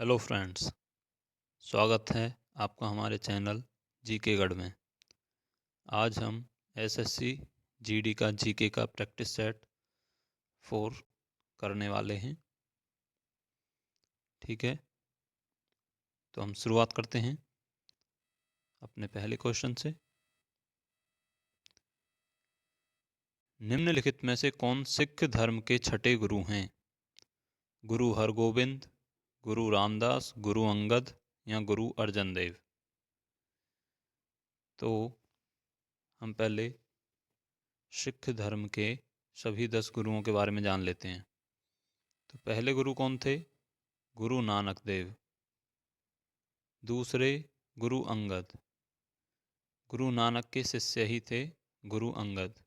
Hello friends, स्वागत है आपका हमारे चैनल जीके गढ़ में। आज हम एसएससी जीडी का जीके का प्रैक्टिस सेट 4 करने वाले हैं। ठीक है, तो हम शुरुआत करते हैं अपने पहले क्वेश्चन से। निम्नलिखित में से कौन सिख धर्म के छठे गुरु हैं? गुरु हरगोविंद, गुरु रामदास, गुरु अंगद या गुरु अर्जन देव? तो हम पहले सिख धर्म के सभी 10 गुरुओं के बारे में जान लेते हैं। तो पहले गुरु कौन थे? गुरु नानक देव। दूसरे गुरु अंगद, गुरु नानक के शिष्य ही थे गुरु अंगद।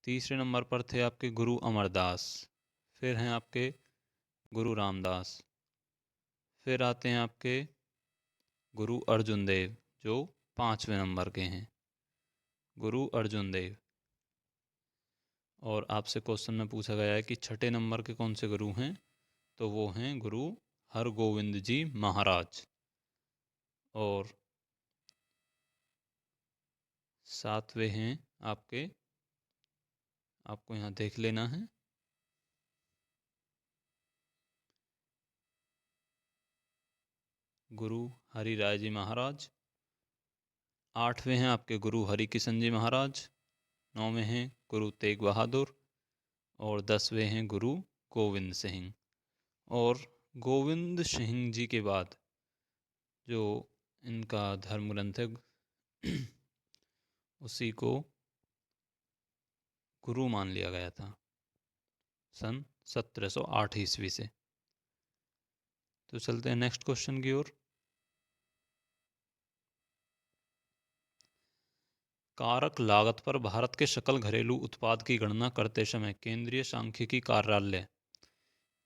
तीसरे नंबर पर थे आपके गुरु अमरदास। फिर हैं आपके गुरु रामदास। फिर आते हैं आपके गुरु अर्जुन देव, जो 5वें नंबर के हैं, गुरु अर्जुन देव। और आपसे क्वेश्चन में पूछा गया है कि छठे नंबर के कौन से गुरु हैं, तो वो हैं गुरु हरगोविंद जी महाराज। और सातवें हैं आपके, आपको यहाँ देख लेना है, गुरु हरिराय जी महाराज। आठवें हैं आपके गुरु हरिकिशन जी महाराज। नौवें हैं गुरु तेग बहादुर। और 10वें हैं गुरु गोविंद सिंह। और गोविंद सिंह जी के बाद जो इनका धर्म ग्रंथ है उसी को गुरु मान लिया गया था सन 1708 ईस्वी से। तो चलते हैं नेक्स्ट क्वेश्चन की ओर। कारक लागत पर भारत के सकल घरेलू उत्पाद की गणना करते समय केंद्रीय सांख्यिकी कार्यालय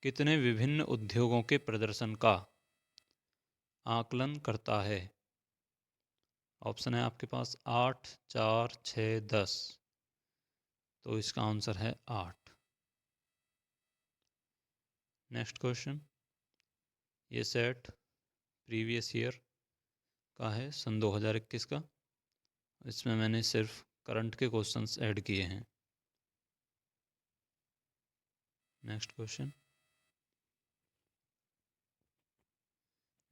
कितने विभिन्न उद्योगों के प्रदर्शन का आकलन करता है? ऑप्शन है आपके पास 8, 4, 6, 10। तो इसका आंसर है 8। नेक्स्ट क्वेश्चन, ये सेट प्रीवियस ईयर का है, सन 2021 का। इसमें मैंने सिर्फ करंट के क्वेश्चंस ऐड किए हैं। नेक्स्ट क्वेश्चन,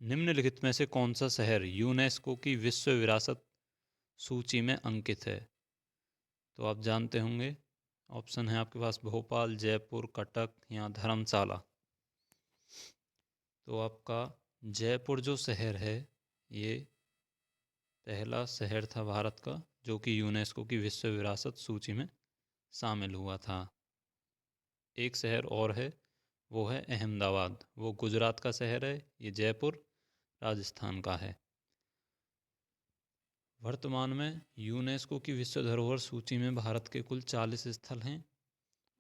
निम्नलिखित में से कौन सा शहर यूनेस्को की विश्व विरासत सूची में अंकित है? तो आप जानते होंगे, ऑप्शन है आपके पास भोपाल, जयपुर, कटक या धर्मशाला। तो आपका जयपुर जो शहर है, ये पहला शहर था भारत का जो कि यूनेस्को की विश्व विरासत सूची में शामिल हुआ था। एक शहर और है, वो है अहमदाबाद। वो गुजरात का शहर है, ये जयपुर राजस्थान का है। वर्तमान में यूनेस्को की विश्व धरोहर सूची में भारत के कुल 40 स्थल हैं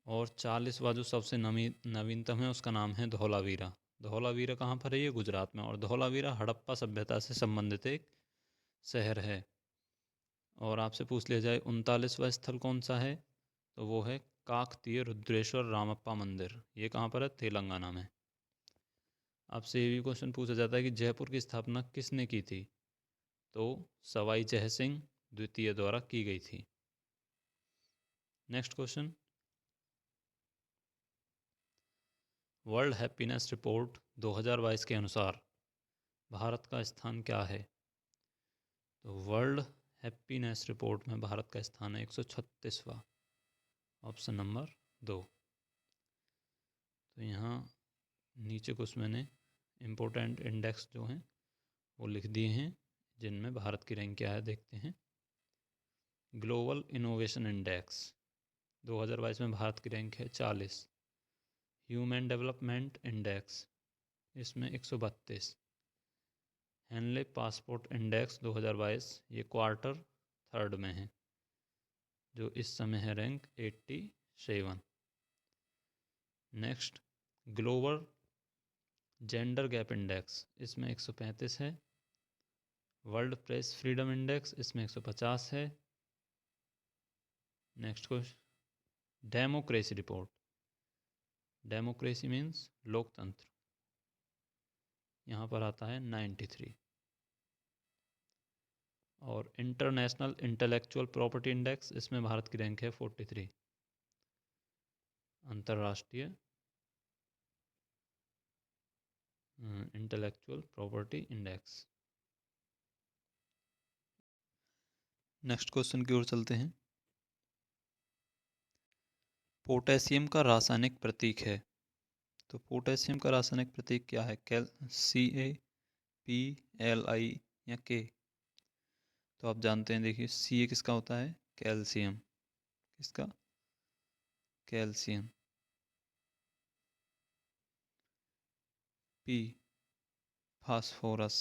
और 40वां जो सबसे नवीनतम है उसका नाम है धौलावीरा। धौलावीरा कहाँ पर है? ये गुजरात में। और धौलावीरा हड़प्पा सभ्यता से संबंधित एक शहर है। और आपसे पूछ लिया जाए 39वां स्थल कौन सा है, तो वो है काकतीय रुद्रेश्वर रामप्पा मंदिर। ये कहाँ पर है? तेलंगाना में। आपसे ये भी क्वेश्चन पूछा जाता है कि जयपुर की स्थापना किसने की थी, तो सवाई जय सिंह द्वितीय द्वारा की गई थी। Next question, world happiness report 2022 के अनुसार भारत का स्थान क्या है? तो वर्ल्ड हैप्पीनेस रिपोर्ट में भारत का स्थान है 136वां, ऑप्शन नंबर 2। तो यहाँ नीचे कुछ मैंने इम्पोर्टेंट इंडेक्स जो हैं वो लिख दिए हैं, जिनमें भारत की रैंक क्या है देखते हैं। ग्लोबल इनोवेशन इंडेक्स 2022 में भारत की रैंक है 40। ह्यूमन डेवलपमेंट इंडेक्स इसमें 132। हेनले पासपोर्ट इंडेक्स 2022 ये क्वार्टर थर्ड में है, जो इस समय है rank 87। Next, global gender gap index इसमें 135 है। वर्ल्ड प्रेस फ्रीडम इंडेक्स इसमें 150 है। Next question, democracy report, democracy means लोकतंत्र, यहाँ पर आता है 93। और इंटरनेशनल इंटेलेक्चुअल प्रॉपर्टी इंडेक्स, इसमें भारत की रैंक है 43। अंतर्राष्ट्रीय intellectual property index. Next question की ओर चलते हैं। पोटेशियम का रासायनिक प्रतीक है। तो पोटेशियम का रासायनिक प्रतीक क्या है? Ca, Pli या K? तो आप जानते हैं, देखिए Ca किसका होता है? कैल्शियम। किसका? कैल्शियम। P phosphorus.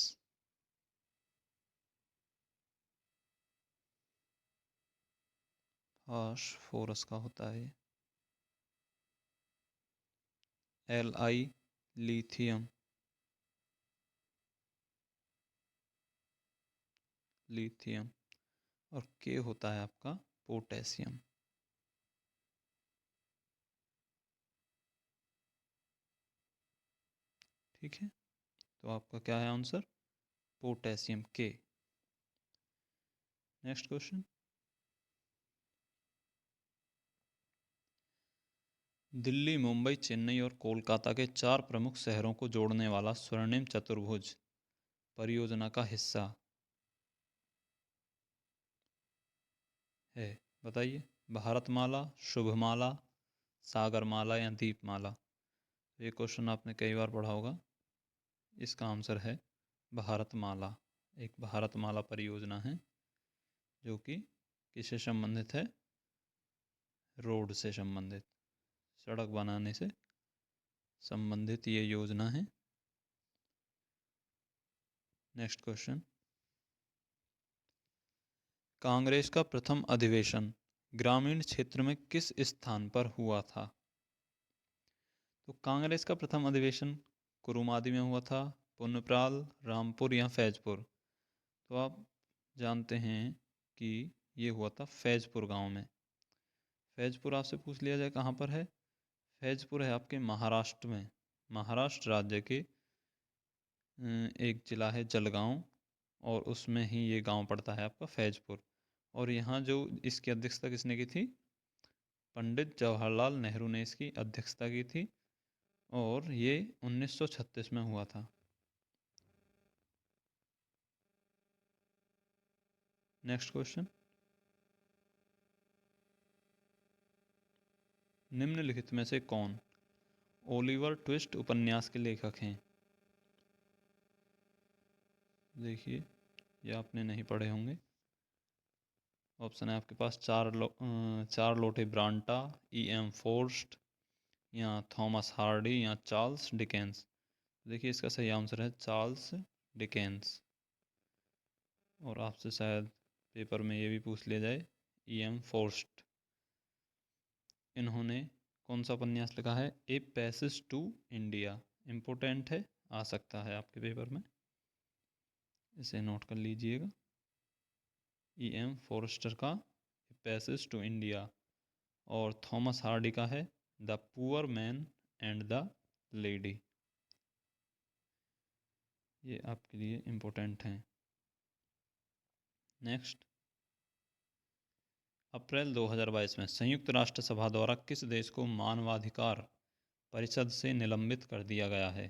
फास्फोरस का होता है। Li lithium. लिथियम। और K होता है आपका पोटेशियम। ठीक है, तो आपका क्या है answer? Potassium, K। Next question. Delhi, Mumbai, Chennai और कोलकाता के 4 प्रमुख शहरों को जोड़ने वाला स्वर्णिम चतुर्भुज परियोजना का हिस्सा है। बताइए, भारतमाला, शुभमाला, सागरमाला या दीपमाला? ये क्वेश्चन आपने कई बार पढ़ा होगा। इसका आंसर है भारतमाला। एक भारतमाला परियोजना है जो कि किससे संबंधित है? रोड से संबंधित, सड़क बनाने से संबंधित ये योजना है। Next question. कांग्रेस का प्रथम अधिवेशन ग्रामीण क्षेत्र में किस स्थान पर हुआ था? तो कांग्रेस का प्रथम अधिवेशन कुरुमादी में हुआ था, पुन्नप्रयाल, रामपुर या फैजपुर? तो आप जानते हैं कि ये हुआ था फैजपुर गांव में। फैजपुर आपसे पूछ लिया जाए कहाँ पर है? फैजपुर है आपके महाराष्ट्र में। महाराष्ट्र राज्य के एक जिला है जलगांव, और उसमें ही ये गांव पड़ता है आपका फैजपुर। और यहाँ जो इसकी अध्यक्षता किसने की थी? पंडित जवाहरलाल नेहरू ने इसकी अध्यक्षता की थी, और ये 1936 में हुआ था। Next question. निम्नलिखित में से कौन ओलिवर ट्विस्ट उपन्यास के लेखक हैं? देखिए, ये आपने नहीं पढ़े होंगे। ऑप्शन है आपके पास चार लोटे ब्रांटा, E.M. फोर्स्ट, या थॉमस हार्डी, या चार्ल्स डिकेंस? देखिए, इसका सही आंसर है चार्ल्स डिकेंस। और आपसे शायद पेपर में ये भी पूछ लिया जाए, E.M. फोर्स्ट, इन्होंने कौन सा उपन्यास लिखा है? A passage to India. Important है, आ सकता है आपके पेपर में, इसे नोट कर लीजिएगा। E.M. फोरेस्टर का पैसेज टू इंडिया। और थॉमस हार्डी का है the poor man and the lady. ये आपके लिए इम्पोर्टेंट हैं। नेक्स्ट। अप्रैल 2022 में संयुक्त राष्ट्र सभा द्वारा किस देश को मानवाधिकार परिषद से निलंबित कर दिया गया है?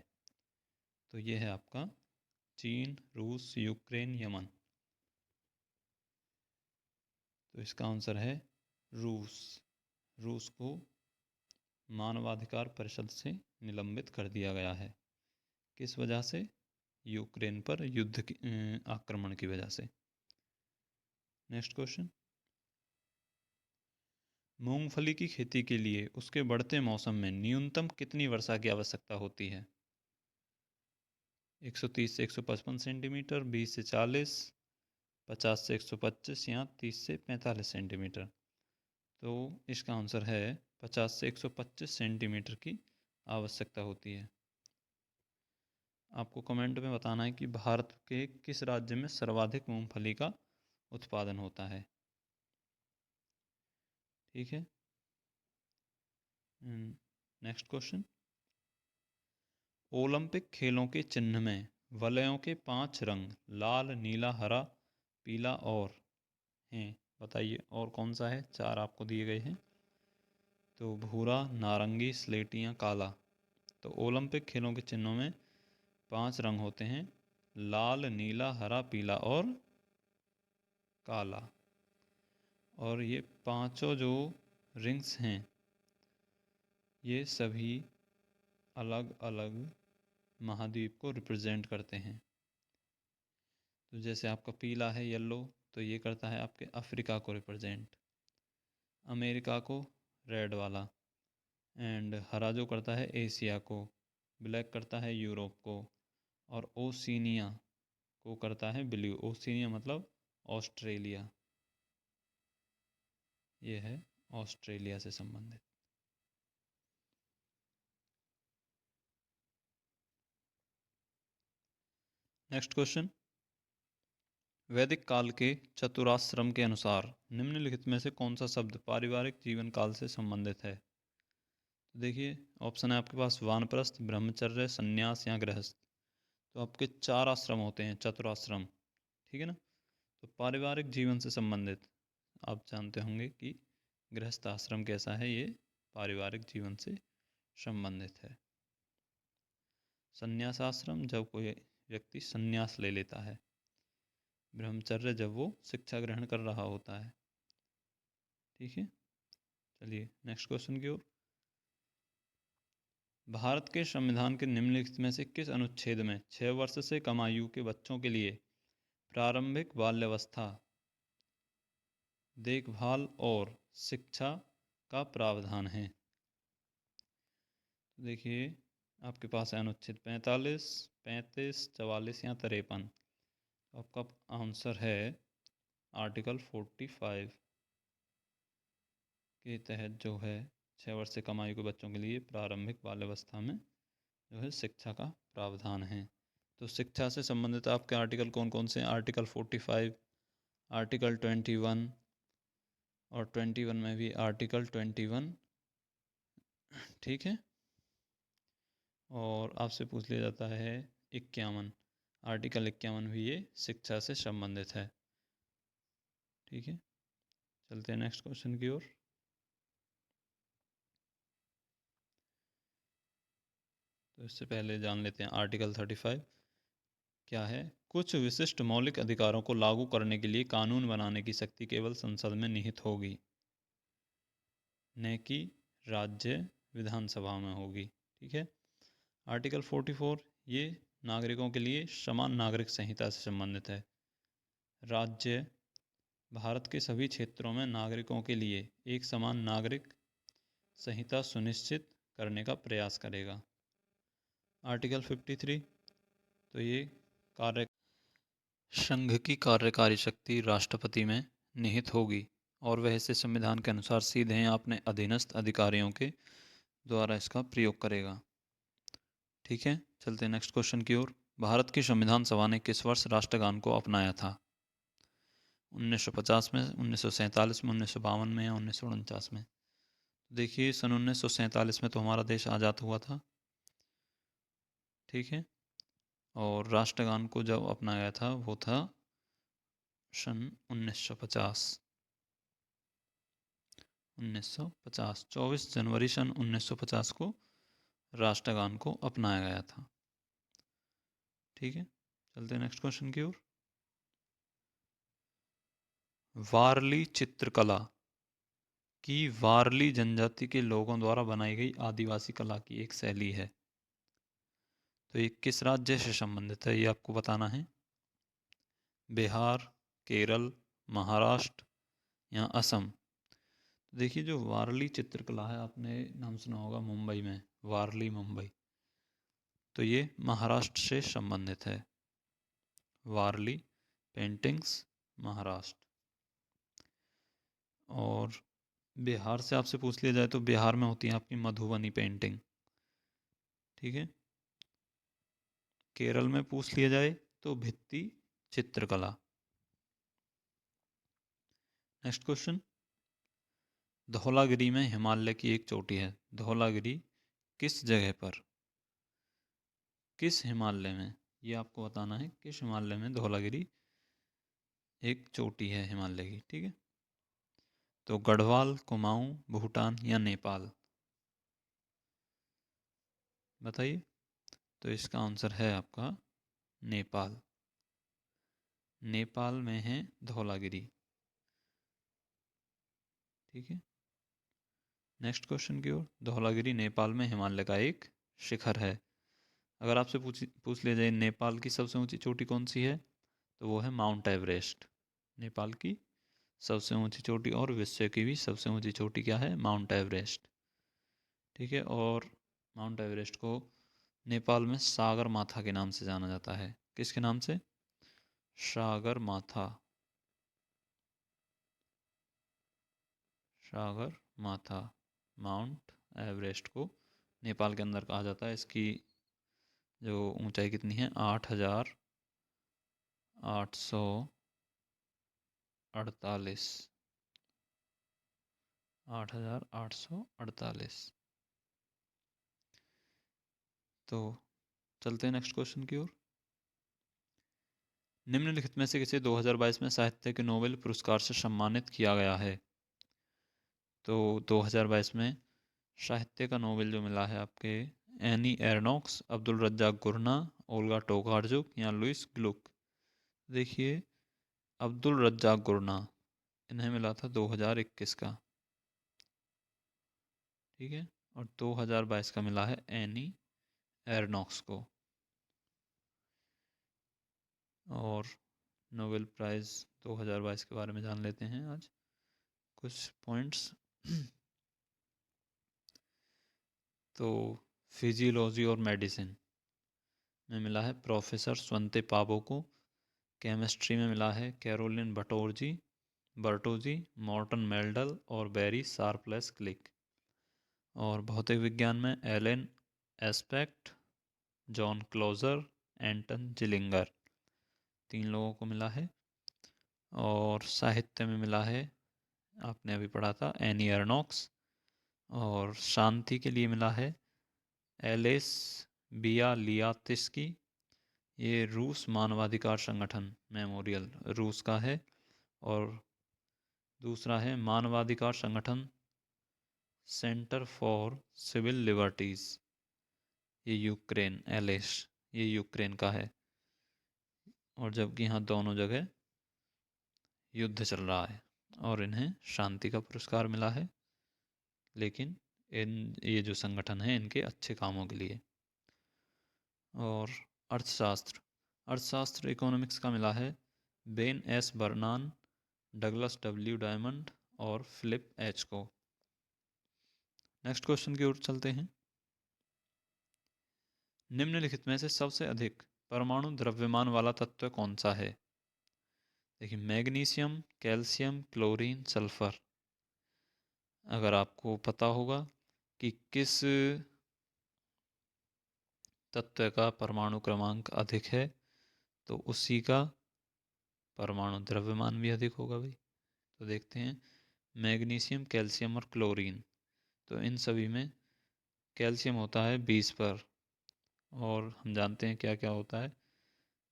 तो ये है आपका चीन, रूस, यूक्रेन, यमन। तो इसका आंसर है रूस। रूस को मानवाधिकार परिषद से निलंबित कर दिया गया है। किस वजह से? यूक्रेन पर युद्ध की आक्रमण की वजह से। Next question. मूंगफली की खेती के लिए उसके बढ़ते मौसम में न्यूनतम कितनी वर्षा की आवश्यकता होती है? 130 से 155 सेंटीमीटर, 20 से 40, 50 से 125 या 30 से 45 सेंटीमीटर? तो इसका आंसर है 50 से 125 सेंटीमीटर की आवश्यकता होती है। आपको कमेंट में बताना है कि भारत के किस राज्य में सर्वाधिक मूंगफली का उत्पादन होता है। ठीक है। Next question. ओलंपिक खेलों के चिन्ह में वलयों के 5 रंग लाल, नीला, हरा, पीला और हैं। बताइए और कौन सा है? 4 आपको दिए गए हैं। तो भूरा, नारंगी, स्लेटी या काला। तो ओलंपिक खेलों के चिन्हों में 5 रंग होते हैं, लाल, नीला, हरा, पीला और काला। और ये पांचों जो रिंग्स हैं ये सभी अलग अलग महाद्वीप को रिप्रेजेंट करते हैं। तो जैसे आपका पीला है येलो, तो ये करता है आपके अफ्रीका को रिप्रेजेंट, अमेरिका को रेड वाला, एंड हरा जो करता है एशिया को, ब्लैक करता है यूरोप को, और ओशिनिया को करता है ब्लू। ओशिनिया मतलब ऑस्ट्रेलिया, ये है ऑस्ट्रेलिया से संबंधित। नेक्स्ट क्वेश्चन, वैदिक काल के चतुराश्रम के अनुसार निम्नलिखित में से कौन सा शब्द पारिवारिक जीवन काल से संबंधित है? तो देखिए ऑप्शन है आपके पास वानप्रस्थ, ब्रह्मचर्य, संन्यास या गृहस्थ। तो आपके 4 आश्रम होते हैं, चतुराश्रम, ठीक है ना। तो पारिवारिक जीवन से संबंधित आप जानते होंगे कि गृहस्थ आश्रम कैसा है, ये पारिवारिक जीवन से संबंधित है। संन्यास आश्रम जब कोई व्यक्ति संन्यास ले लेता है, ब्रह्मचर्य जब वो शिक्षा ग्रहण कर रहा होता है, ठीक है। चलिए नेक्स्ट क्वेश्चन की ओर। भारत के संविधान के निम्नलिखित में से किस अनुच्छेद में 6 वर्ष से कम आयु के बच्चों के लिए प्रारंभिक बाल्यावस्था, देखभाल और शिक्षा का प्रावधान है? देखिए आपके पास है अनुच्छेद 45, 35, 44 या 53। आपका आंसर है आर्टिकल 45 के तहत जो है 6 वर्ष से कम आयु के बच्चों के लिए प्रारंभिक बाल्यावस्था में जो है शिक्षा का प्रावधान है। तो शिक्षा से संबंधित आपके आर्टिकल कौन कौन से हैं? आर्टिकल 45, आर्टिकल 21 और 21 में भी आर्टिकल 21, ठीक है। और आपसे पूछ लिया जाता है 51, आर्टिकल 51 भी ये शिक्षा से संबंधित है, ठीक है। चलते हैं नेक्स्ट क्वेश्चन की ओर। तो इससे पहले जान लेते हैं आर्टिकल 35 क्या है। कुछ विशिष्ट मौलिक अधिकारों को लागू करने के लिए कानून बनाने की शक्ति केवल संसद में निहित होगी, न कि राज्य विधानसभा में होगी, ठीक है। आर्टिकल 44 ये नागरिकों के लिए समान नागरिक संहिता से संबंधित है। राज्य भारत के सभी क्षेत्रों में नागरिकों के लिए एक समान नागरिक संहिता सुनिश्चित करने का प्रयास करेगा। आर्टिकल 53 तो ये कार्य संघ की कार्यकारी शक्ति राष्ट्रपति में निहित होगी और वह इसे संविधान के अनुसार सीधे अपने अधीनस्थ अधिकारियों के द्वारा इसका प्रयोग करेगा, ठीक है। चलते हैं नेक्स्ट क्वेश्चन की ओर। भारत की संविधान सभा ने किस वर्ष राष्ट्रगान को अपनाया था? 1950 में, 1947 में, 1952 में या 1949 में? देखिए सन 1947 में तो हमारा देश आज़ाद हुआ था, ठीक है। और राष्ट्रगान को जब अपनाया था वो था सन 1950। 24 जनवरी सन 1950 को राष्ट्रगान को अपनाया गया था, ठीक है। चलते हैं नेक्स्ट क्वेश्चन की ओर। वारली चित्रकला की वारली जनजाति के लोगों द्वारा बनाई गई आदिवासी कला की एक शैली है। तो ये किस राज्य से संबंधित है ये आपको बताना है। बिहार, केरल, महाराष्ट्र या असम? देखिए जो वारली चित्रकला है, आपने नाम सुना होगा मुंबई में, वारली मुंबई, तो ये महाराष्ट्र से संबंधित है। वारली पेंटिंग्स महाराष्ट्र। और बिहार से आपसे पूछ लिया जाए तो बिहार में होती है आपकी मधुबनी पेंटिंग, ठीक है। केरल में पूछ लिया जाए तो भित्ति चित्रकला। नेक्स्ट क्वेश्चन, धौलागिरी में हिमालय की एक चोटी है, धौलागिरी किस जगह पर? किस हिमालय में, ये आपको बताना है, किस हिमालय में धौलागिरी एक चोटी है हिमालय की, ठीक है। तो गढ़वाल, कुमाऊं, भूटान या नेपाल, बताइए। तो इसका आंसर है आपका नेपाल। नेपाल में है धौलागिरी, ठीक है। नेक्स्ट क्वेश्चन की ओर। धौलागिरी नेपाल में हिमालय का एक शिखर है। अगर आपसे पूछ लिया जाए नेपाल की सबसे ऊंची चोटी कौन सी है, तो वो है माउंट एवरेस्ट। नेपाल की सबसे ऊंची चोटी और विश्व की भी सबसे ऊंची चोटी क्या है, माउंट एवरेस्ट, ठीक है। और माउंट एवरेस्ट को नेपाल में सागर माथा के नाम से जाना जाता है। किसके नाम से, सागर माथा, सागर माथा। माउंट एवरेस्ट को नेपाल के अंदर कहा जाता है। इसकी जो ऊंचाई कितनी है, 8,848, 8,848। तो चलते हैं नेक्स्ट क्वेश्चन की ओर। निम्नलिखित में से किसे 2022 में साहित्य के नोबेल पुरस्कार से सम्मानित किया गया है। तो 2022 में साहित्य का नोबेल जो मिला है आपके, एनी एरनॉक्स, अब्दुल रज्जाक गुरना, ओल्गा टोकार्जुक या लुइस ग्लुक। देखिए, अब्दुल रज्जाक गुरना, इन्हें मिला था 2021 का, ठीक है। और 2022 का मिला है एनी एरनॉक्स को। और नोबेल प्राइज़ 2022 के बारे में जान लेते हैं आज कुछ पॉइंट्स। तो फिजियोलॉजी और मेडिसिन में मिला है प्रोफेसर स्वंते पाबो को। केमिस्ट्री में मिला है कैरोलिन बर्टोजी, मॉर्टन मेल्डल और बैरी शार्पलेस क्लिक। और भौतिक विज्ञान में एलन एस्पेक्ट, जॉन क्लोजर, एंटन जिलिंगर, 3 लोगों को मिला है। और साहित्य में मिला है, आपने अभी पढ़ा था, एनी एरनॉक्स। और शांति के लिए मिला है एलिस बियालियात्स्की। ये रूस मानवाधिकार संगठन मेमोरियल रूस का है। और दूसरा है मानवाधिकार संगठन सेंटर फॉर सिविल लिबर्टीज़, ये यूक्रेन, एलिस, ये यूक्रेन का है। और जबकि यहाँ दोनों जगह युद्ध चल रहा है और इन्हें शांति का पुरस्कार मिला है, लेकिन ये जो संगठन है इनके अच्छे कामों के लिए। और अर्थशास्त्र इकोनॉमिक्स का मिला है Ben S Bernanke, Douglas W Diamond और फिलिप एच को। नेक्स्ट क्वेश्चन की ओर चलते हैं। निम्नलिखित में से सबसे अधिक परमाणु द्रव्यमान वाला तत्व कौन सा है। देखिए, मैग्नीशियम, कैल्शियम, क्लोरीन, सल्फर। अगर आपको पता होगा कि किस तत्व का परमाणु क्रमांक अधिक है, तो उसी का परमाणु द्रव्यमान भी अधिक होगा भाई। तो देखते हैं, मैग्नीशियम, कैल्शियम और क्लोरीन। तो इन सभी में कैल्शियम होता है 20 पर। और हम जानते हैं क्या क्या होता है,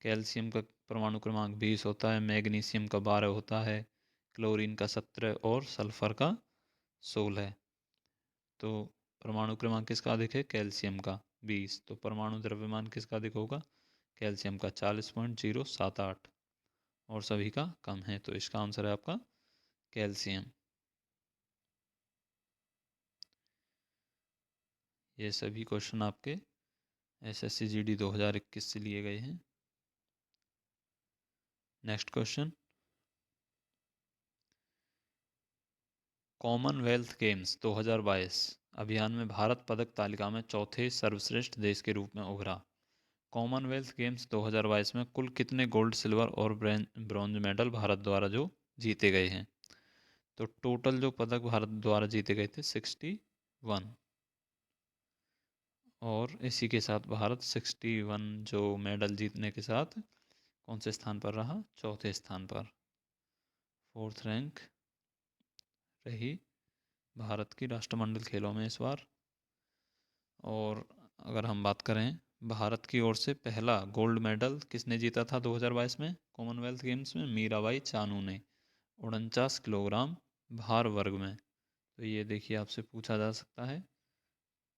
कैल्शियम का परमाणु क्रमांक 20 होता है, मैग्नीशियम का 12 होता है, क्लोरीन का 17 और सल्फर का 16। तो परमाणु क्रमांक किसका अधिक है, कैल्शियम का 20। तो परमाणु द्रव्यमान किसका अधिक होगा, कैल्शियम का 40.078। और सभी का कम है, तो इसका आंसर है आपका कैल्शियम। ये सभी क्वेश्चन आपके एसएससी जीडी 2021 से लिए गए हैं। नेक्स्ट क्वेश्चन, कॉमनवेल्थ गेम्स 2022 अभियान में भारत पदक तालिका में चौथे सर्वश्रेष्ठ देश के रूप में उभरा। कॉमनवेल्थ गेम्स 2022 में कुल कितने गोल्ड, सिल्वर और ब्रॉन्ज मेडल भारत द्वारा जो जीते गए हैं। तो टोटल जो पदक भारत द्वारा जीते गए थे 61। और इसी के साथ भारत 61 जो मेडल जीतने के साथ कौन से स्थान पर रहा, चौथे स्थान पर, 4th रैंक रही भारत की राष्ट्रमंडल खेलों में इस बार। और अगर हम बात करें भारत की ओर से पहला गोल्ड मेडल किसने जीता था 2022 में कॉमनवेल्थ गेम्स में? मीराबाई चानू ने 49 किलोग्राम भार वर्ग में। तो ये देखिए आपसे पूछा जा सकता है,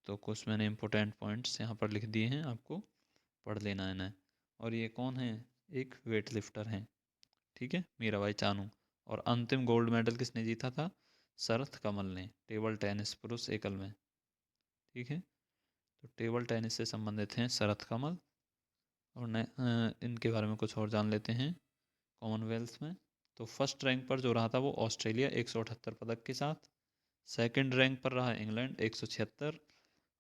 तो कुछ मैंने इंपॉर्टेंट पॉइंट्स यहाँ पर लिख दिए हैं, आपको पढ़ लेना है इन्हें। और ये कौन है? एक वेट लिफ्टर हैं, ठीक है, मीराबाई चानू। और अंतिम गोल्ड मेडल किसने जीता था? शरथ कमल ने, टेबल टेनिस पुरुष एकल में, ठीक है। तो टेबल टेनिस से संबंधित हैं शरथ कमल। और इनके बारे में कुछ और जान लेते हैं कॉमनवेल्थ में। तो फर्स्ट रैंक पर जो रहा था वो ऑस्ट्रेलिया 178 पदक के साथ, सेकंड रैंक पर रहा इंग्लैंड 176,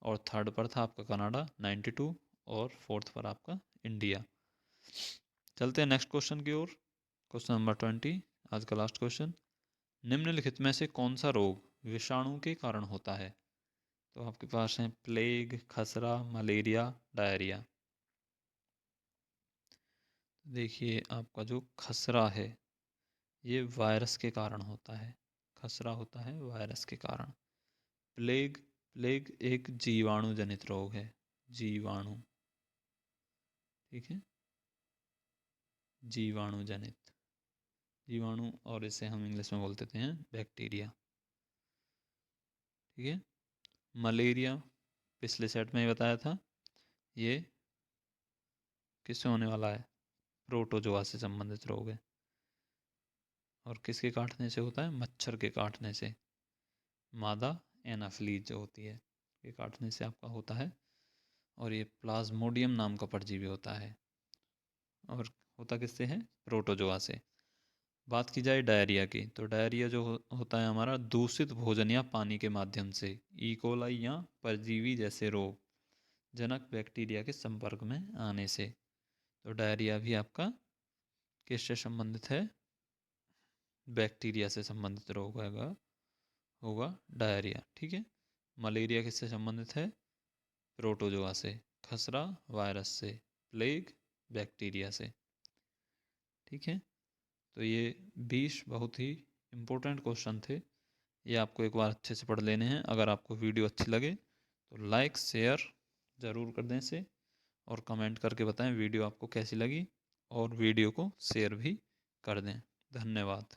और थर्ड पर था आपका कनाडा 92, और फोर्थ पर आपका इंडिया। चलते हैं नेक्स्ट क्वेश्चन की ओर। क्वेश्चन नंबर 20, आज का लास्ट क्वेश्चन। निम्नलिखित में से कौन सा रोग विषाणु के कारण होता है? तो आपके पास है प्लेग, खसरा, मलेरिया, डायरिया। देखिए आपका जो खसरा है ये वायरस के कारण होता है, खसरा होता है वायरस के कारण। प्लेग, प्लेग एक जीवाणु जनित रोग है, जीवाणु, ठीक है, जीवाणु जनित, जीवाणु, और इसे हम इंग्लिश में बोल देते हैं बैक्टीरिया, ठीक है। मलेरिया पिछले सेट में ही बताया था, ये किससे होने वाला है? प्रोटोजोआ से संबंधित रोग है। और किसके काटने से होता है? मच्छर के काटने से, मादा एनाफ्लीज जो होती है के काटने से आपका होता है। और ये प्लाज्मोडियम नाम का परजीवी होता है, और होता किससे है? प्रोटोजोआ से। बात की जाए डायरिया की, तो डायरिया जो होता है हमारा दूषित भोजन या पानी के माध्यम से कोलाई या परजीवी जैसे रोग जनक बैक्टीरिया के संपर्क में आने से। तो डायरिया भी आपका किससे संबंधित है? बैक्टीरिया से संबंधित रोग होगा डायरिया, ठीक है। मलेरिया किससे संबंधित है? प्रोटोजोआ से, खसरा वायरस से, प्लेग बैक्टीरिया से, ठीक है। तो ये 20 बहुत ही इम्पोर्टेंट क्वेश्चन थे, ये आपको एक बार अच्छे से पढ़ लेने हैं। अगर आपको वीडियो अच्छी लगे तो लाइक शेयर ज़रूर कर दें इसे, और कमेंट करके बताएं वीडियो आपको कैसी लगी, और वीडियो को शेयर भी कर दें। धन्यवाद।